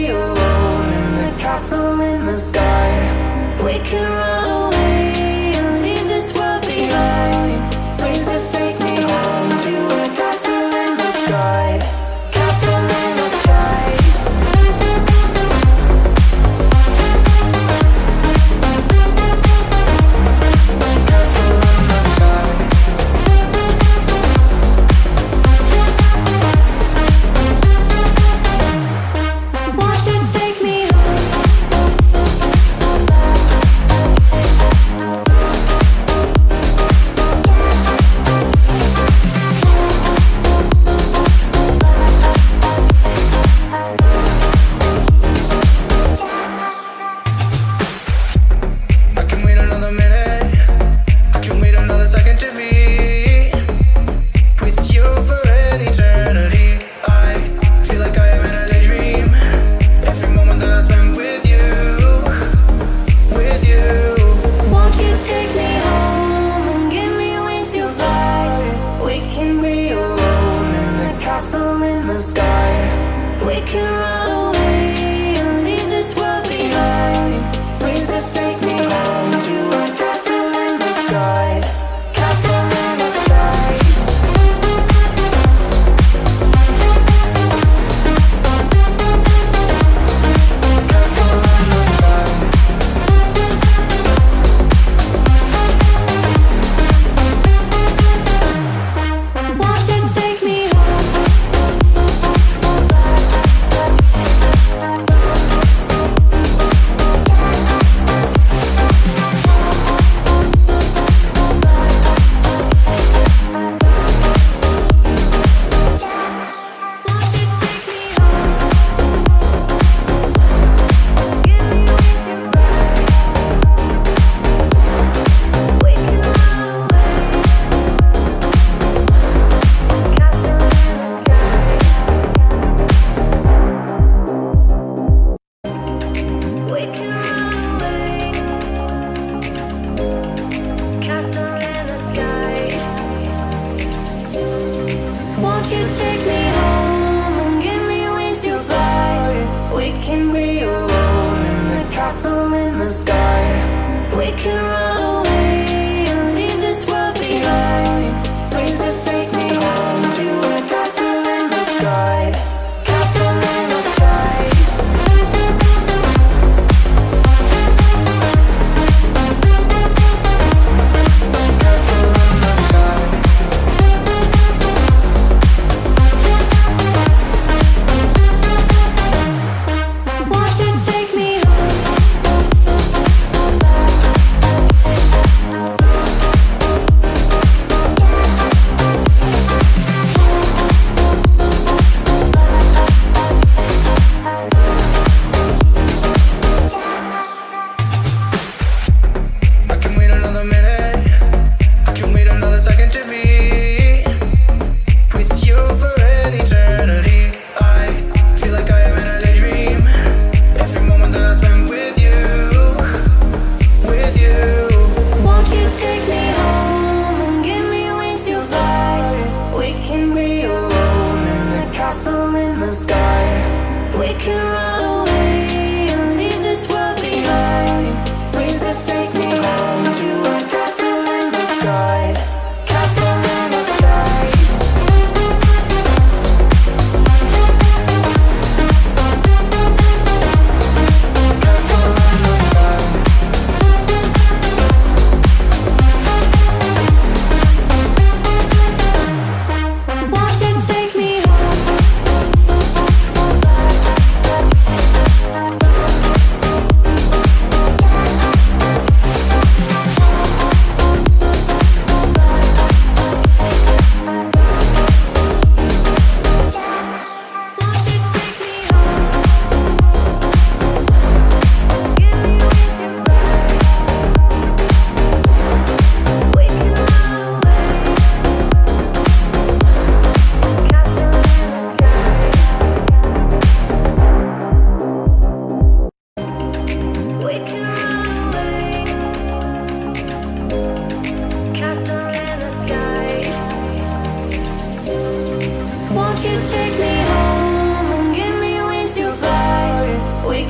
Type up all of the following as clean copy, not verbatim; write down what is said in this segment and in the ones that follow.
be alone in the castle in the sky. We can run away and leave this world behind. Please just take me home to a castle in the sky. Castle in the sky. Castle in the sky. Won't you take me home?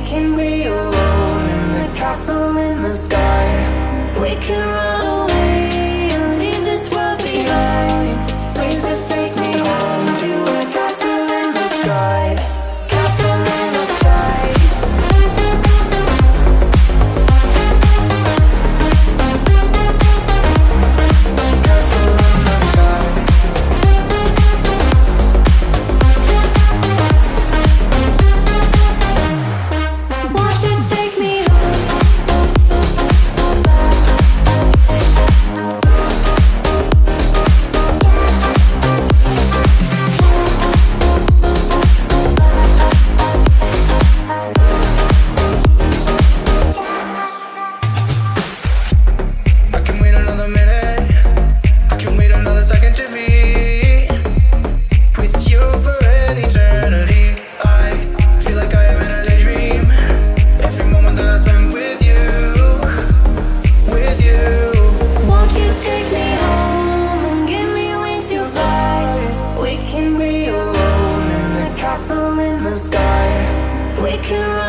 can be alone in the castle in the sky. We can run away and leave this world behind. Please just take me home to a castle in the sky. Castle in the sky. Castle in the sky. Won't you take me home? I can wait another minute. I can wait another second to be with you for an eternity. I feel like I am in a daydream. Every moment that I spend with you, with you. Won't you take me home and give me wings to fly? We can be alone in the castle in the sky. We can run